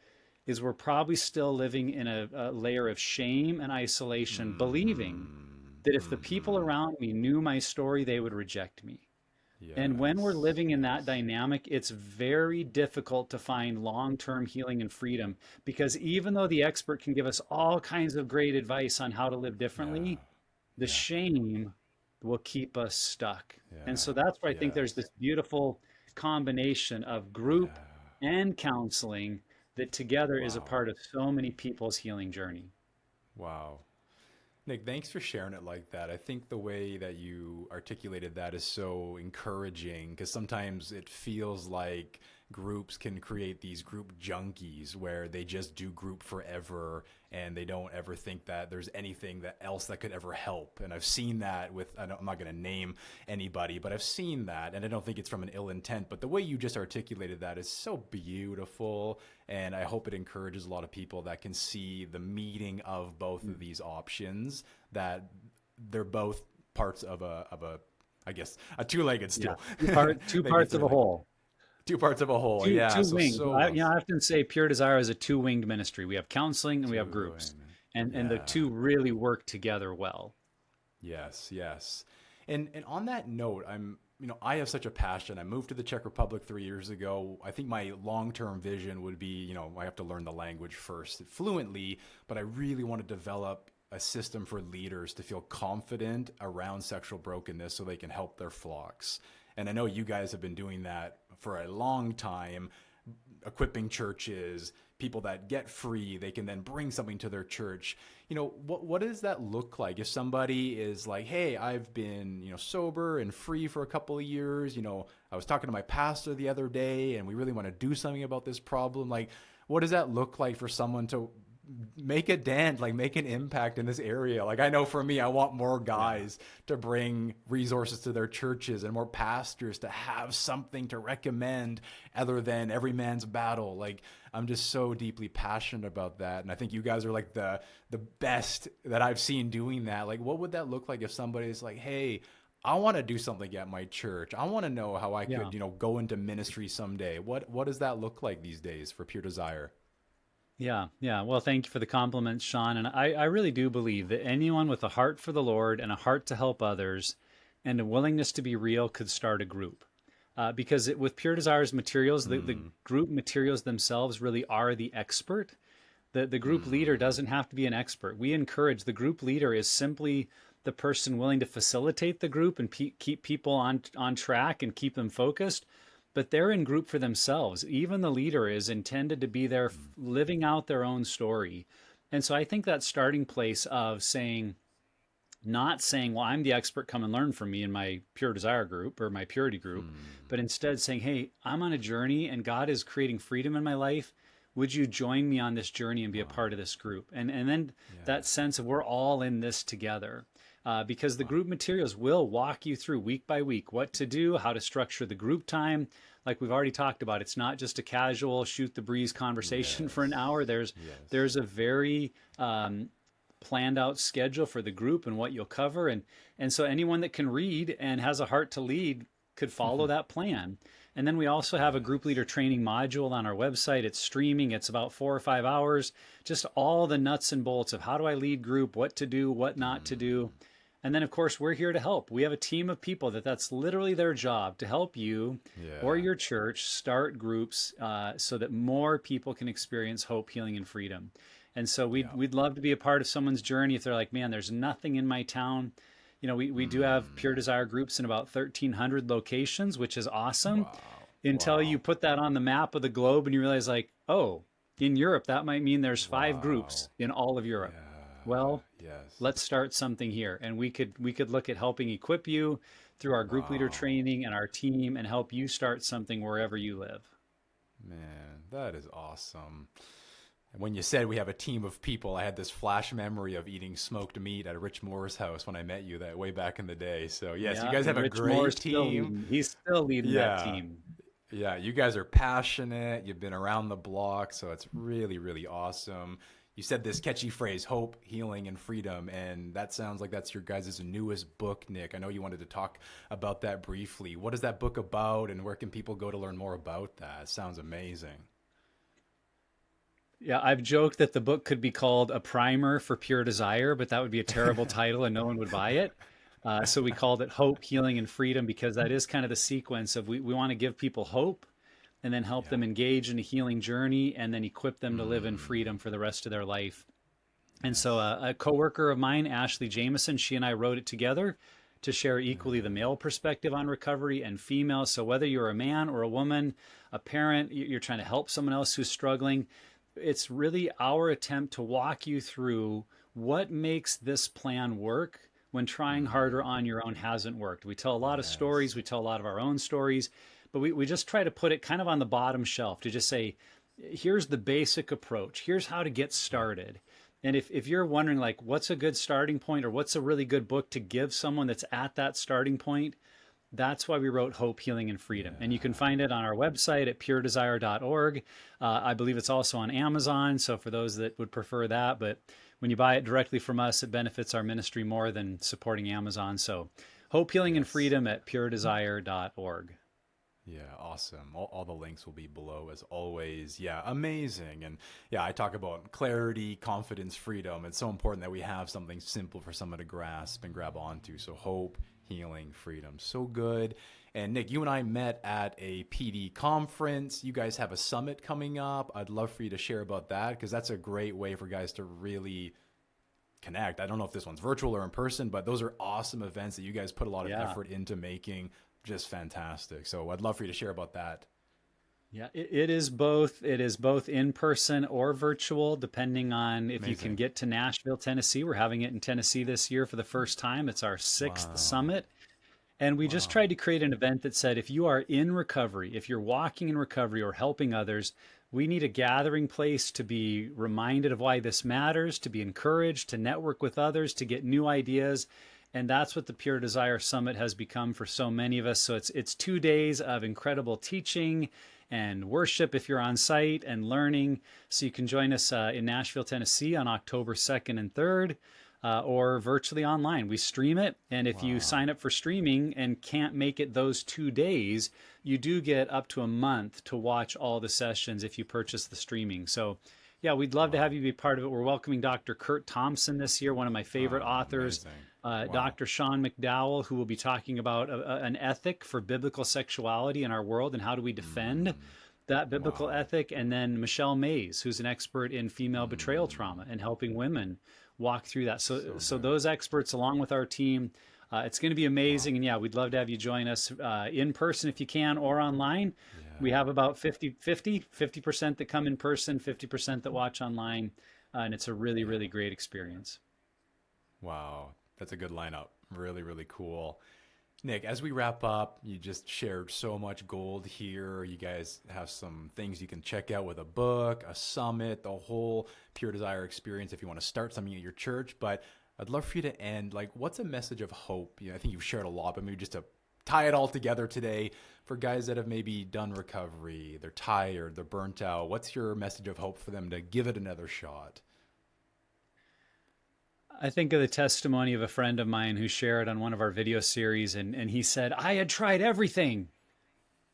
is we're probably still living in a layer of shame and isolation, believing Hmm. that if the people Hmm. around me knew my story, they would reject me. And when we're Yes. living in that Yes. dynamic, it's very difficult to find long term healing and freedom, because even though the expert can give us all kinds of great advice on how to live Yeah. differently, the Yeah. shame will keep us stuck. And Yeah. so that's where I think there's Yes. this beautiful combination of group Yeah. and counseling that together is a Wow. part of so many people's healing journey. Wow. Nick, thanks for sharing it like that. I think the way that you articulated that is so encouraging because sometimes it feels like groups can create these group junkies where they just do group forever and they don't ever think that there's anything that else that could ever help. And I've seen that with, I'm not going to name anybody, but I've seen that. And I don't think it's from an ill intent, but the way you just articulated that is so beautiful. And I hope it encourages a lot of people that can see the meeting of both of Mm. these options, that they're both parts of a I guess a two-legged Yeah, stool, two maybe parts of a three-legged, whole. two parts of a whole. Two Yeah, so wings. so well. I often say Pure Desire is a two-winged ministry. We have counseling and we have Two, groups, amen. and the Yeah. two really work together well. Yes, yes. And on that note, I have such a passion. I moved to the Czech Republic 3 years ago. I think my long-term vision would be, I have to learn the language first fluently, but I really want to develop a system for leaders to feel confident around sexual brokenness so they can help their flocks. And I know you guys have been doing that for a long time, equipping churches, people that get free, they can then bring something to their church. What does that look like if somebody is like, hey, I've been, sober and free for a couple of years, I was talking to my pastor the other day and we really want to do something about this problem. Like, what does that look like for someone to make a dent, like make an impact in this area. Like I know for me, I want more Yeah. guys to bring resources to their churches and more pastors to have something to recommend other than every man's battle. Like I'm just so deeply passionate about that. And I think you guys are like the best that I've seen doing that. Like what would that look like if somebody's like, hey, I want to do something at my church. I want to know how I Yeah. could, go into ministry someday. What does that look like these days for Pure Desire? Yeah, yeah. Well, thank you for the compliments, Sean. And I really do believe that anyone with a heart for the Lord and a heart to help others and a willingness to be real could start a group. Because with Pure Desires materials, the Mm, group materials themselves really are the expert. The group leader mm, doesn't have to be an expert. We encourage the group leader is simply the person willing to facilitate the group and keep people on track and keep them focused, but they're in group for themselves. Even the leader is intended to be there mm, living out their own story. And so I think that starting place of saying, not saying, well, I'm the expert, come and learn from me in my pure desire group or my purity group, mm. but instead saying, hey, I'm on a journey and God is creating freedom in my life. Would you join me on this journey and be a Wow. part of this group? And then that Yes. sense of we're all in this together. Because the Wow. group materials will walk you through week by week what to do, how to structure the group time. Like we've already talked about, it's not just a casual shoot the breeze conversation for an Yes. hour. There's Yes. there's a very planned out schedule for the group and what you'll cover, and so anyone that can read and has a heart to lead could follow that plan. And then we also have a group Yes. leader training module on our website. It's streaming. It's about 4 or 5 hours, just all the nuts and bolts of how do I lead group, what to do, what not to do. Mm. And then of course we're here to help. We have a team of people that's literally their job to help you or Yeah. your church start groups, so that more people can experience hope, healing, and freedom. And so Yeah. we'd love to be a part of someone's journey if they're like, man, there's nothing in my town. We do have Mm. Pure Desire groups in about 1,300 locations, which is awesome Wow. until you Wow. put that on the map of the globe and you realize, like, oh, in Europe, that might mean there's 5 groups Wow. in all of Europe. Yeah. Well, Yes. let's start something here. And we could look at helping equip you through our group leader Wow. training and our team and help you start something wherever you live. Man, that is awesome. And when you said we have a team of people, I had this flash memory of eating smoked meat at Rich Moore's house when I met you that way back in the day. So, yes, you Yeah, guys and have a Rich Moore's great still team. leading. He's still leading that Yeah. team. Yeah, you guys are passionate. You've been around the block, so it's really, really awesome. You said this catchy phrase, hope, healing, and freedom, and that sounds like that's your guys' newest book, Nick. I know you wanted to talk about that briefly. What is that book about, and where can people go to learn more about that? It sounds amazing. Yeah, I've joked that the book could be called A Primer for Pure Desire, but that would be a terrible title and no one would buy it. So we called it Hope, Healing, and Freedom because that is kind of the sequence of we want to give people hope and then help Yeah. them engage in a healing journey and then equip them to live in Mm, freedom for the rest of their life. And so yes. a coworker of mine, Ashley Jameson, she and I wrote it together to share equally the Mm, male perspective on recovery and female. So whether you're a man or a woman, a parent, you're trying to help someone else who's struggling, it's really our attempt to walk you through what makes this plan work when trying harder mm, on your own hasn't worked. We tell a lot of stories, yes. we tell a lot of our own stories, but we just try to put it kind of on the bottom shelf to just say, here's the basic approach, here's how to get Yeah. started. And if you're wondering like what's a good starting point or what's a really good book to give someone that's at that starting point, that's why we wrote Hope, Healing, and Freedom. And you can Yeah. find it on our website at puredesire.org. I believe it's also on Amazon. So for those that would prefer that, but when you buy it directly from us, it benefits our ministry more than supporting Amazon. So Hope, Healing, and Yes. Freedom at puredesire.org. Yeah, awesome. All the links will be below as always. Yeah, amazing. And yeah, I talk about clarity, confidence, freedom. It's so important that we have something simple for someone to grasp and grab onto. So hope, healing, freedom. So good. And Nick, you and I met at a PD conference. You guys have a summit coming up. I'd love for you to share about that because that's a great way for guys to really connect. I don't know if this one's virtual or in person, but those are awesome events that you guys put a lot of Yeah. effort into making. Just fantastic. So I'd love for you to share about that. Yeah, it is both. It is both in person or virtual, depending on if you can Amazing. get to Nashville, Tennessee. We're having it in Tennessee this year for the first time. It's our 6th Wow. summit. And we just tried Wow. to create an event that said if you are in recovery, if you're walking in recovery or helping others, we need a gathering place to be reminded of why this matters, to be encouraged, to network with others, to get new ideas. And that's what the Pure Desire Summit has become for so many of us. So it's 2 days of incredible teaching and worship if you're on site and learning. So you can join us in Nashville, Tennessee on October 2nd and 3rd. Or virtually online. We stream it. And if you Wow. sign up for streaming and can't make it those 2 days, you do get up to a month to watch all the sessions if you purchase the streaming. So, yeah, we'd love to have Wow. you be part of it. We're welcoming Dr. Kurt Thompson this year, one of my favorite authors, Amazing. Wow. Dr. Shawn McDowell, who will be talking about an ethic for biblical sexuality in our world and how do we defend Mm. that biblical Wow. ethic. And then Michelle Mays, who's an expert in female betrayal Mm. trauma and helping women walk through that. So So good. those experts, along with our team, it's going to be Wow. amazing. And yeah, we'd love to have you join us in person if you can, or online. We Yeah. have about 50% that come in person, 50% that watch online. And it's a really, Yeah. really great experience. Wow. That's a good lineup. Really, really cool. Nick, as we wrap up, you just shared so much gold here. You guys have some things you can check out with a book, a summit, the whole Pure Desire experience if you want to start something at your church. But I'd love for you to end, like, what's a message of hope? I think you've shared a lot, but maybe just to tie it all together today for guys that have maybe done recovery, they're tired, they're burnt out. What's your message of hope for them to give it another shot? I think of the testimony of a friend of mine who shared on one of our video series, and he said, I had tried everything.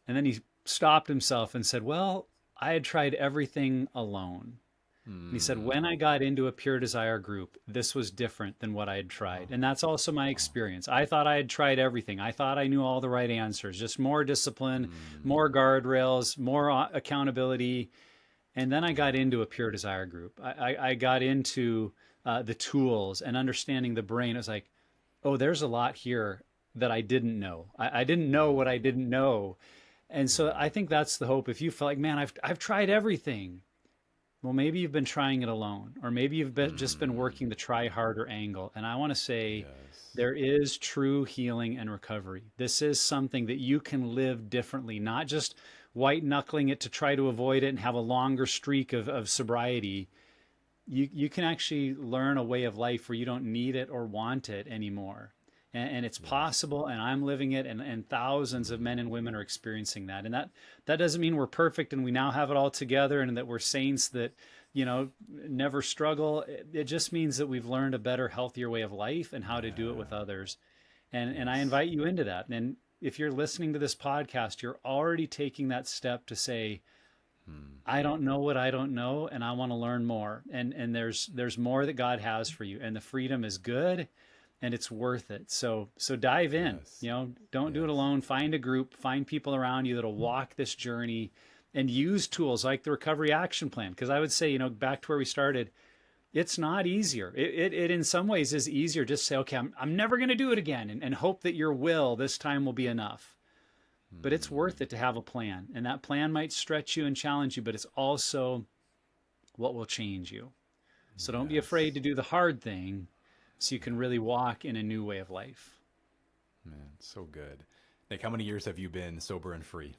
And then he stopped himself and said, well, I had tried everything alone. And he said, Hmm. when I got into a Pure Desire group, this was different than what I had tried. Oh, And that's also my oh. experience. I thought I had tried everything. I thought I knew all the right answers, just more discipline, Hmm. more guardrails, more accountability. And then I got Yeah. into a Pure Desire group. I got into the tools and understanding the brain. It was like, oh, there's a lot here that I didn't know. I didn't know what I Hmm. didn't know. And so Yeah. I think that's the hope. If you feel like, man, I've tried everything. Well, maybe you've been trying it alone, or maybe just been Hmm. working the try harder angle. And I want to say Yes. there is true healing and recovery. This is something that you can live differently, not just white knuckling it to try to avoid it and have a longer streak of sobriety. You can actually learn a way of life where you don't need it or want it anymore. And it's Yes. possible, and I'm living it, and thousands of men and Hmm. women are experiencing that. And that doesn't mean we're perfect and we now have it all together and that we're saints that, never struggle. It just means that we've learned a better, healthier way of life and how to do it with Yeah. others. And I Yes. invite you into that. And if you're listening to this podcast, you're already taking that step to say, Hmm. I don't know what I don't know, and I want to learn more. And there's more that God has for you, and the freedom is good, and it's worth it. So dive in. Yes. Don't do it Yes. alone. Find a group, find people around you that'll walk this journey, and use tools like the Recovery Action Plan. Because I would say, back to where we started, it's not easier. It in some ways is easier. Just say, okay, I'm never going to do it again, and hope that your will this time will be enough. But it's worth Hmm. it to have a plan. And that plan might stretch you and challenge you, but it's also what will change you. So don't be afraid Yes. to do the hard thing so you can Yeah. really walk in a new way of life. Man, so good. Nick, how many years have you been sober and free?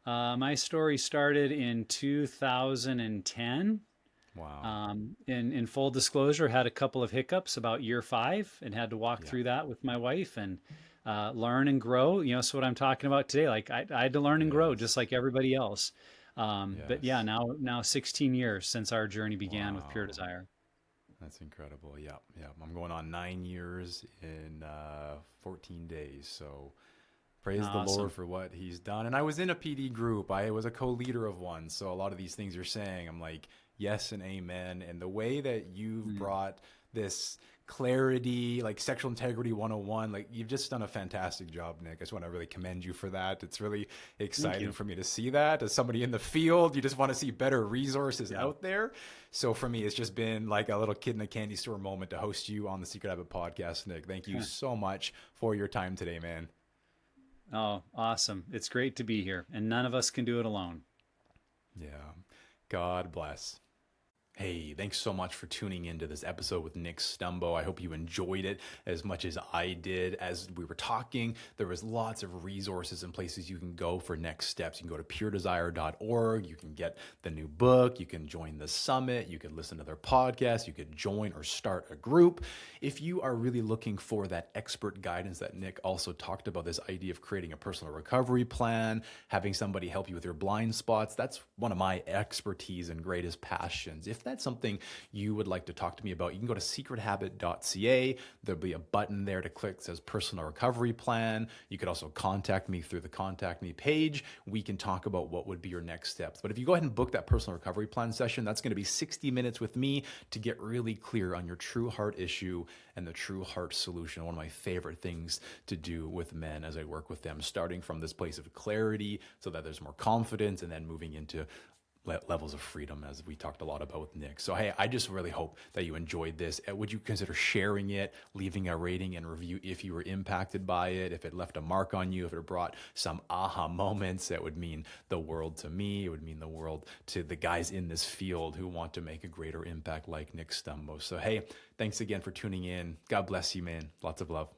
My story started in 2010. Wow. In full disclosure, had a couple of hiccups about year 5 and had to walk Yeah. through that with my wife and learn and grow. So what I'm talking about today, like I had to learn and grow just Yes. like everybody else. But yeah, Yes. now 16 years since our journey began with Pure Wow. Desire. That's incredible. Yeah. Yeah. I'm going on 9 years in 14 days. So praise the Lord Awesome. for what he's done. And I was in a PD group. I was a co-leader of one. So a lot of these things you're saying, I'm like, yes and amen. And the way that you've Mm, brought this clarity, like sexual integrity 101, like you've just done a fantastic job, Nick. I just want to really commend you for that. It's really thank exciting you. for me to see that. As somebody in the field, you just want to see better resources Yeah. out there. So for me, it's just been like a little kid in a candy store moment to host you on the Secret Habit podcast, Nick. Thank you so much for your time today, man. Oh, awesome. It's great to be here, and none of us can do it alone. Yeah. God bless. Hey, thanks so much for tuning into this episode with Nick Stumbo. I hope you enjoyed it as much as I did. As we were talking, there was lots of resources and places you can go for next steps. You can go to puredesire.org. You can get the new book. You can join the summit. You can listen to their podcast. You could join or start a group. If you are really looking for that expert guidance that Nick also talked about, this idea of creating a personal recovery plan, having somebody help you with your blind spots, that's one of my expertise and greatest passions. If that's something you would like to talk to me about, you can go to secrethabit.ca. There'll be a button there to click that says personal recovery plan. You could also contact me through the contact me page. We can talk about what would be your next steps. But if you go ahead and book that personal recovery plan session, that's going to be 60 minutes with me to get really clear on your true heart issue and the true heart solution. One of my favorite things to do with men as I work with them, starting from this place of clarity so that there's more confidence, and then moving into levels of freedom, as we talked a lot about with Nick. So, hey, I just really hope that you enjoyed this. Would you consider sharing it, leaving a rating and review if you were impacted by it, if it left a mark on you, if it brought some aha moments? That would mean the world to me. It would mean the world to the guys in this field who want to make a greater impact like Nick Stumbo. So, hey, thanks again for tuning in. God bless you, man. Lots of love.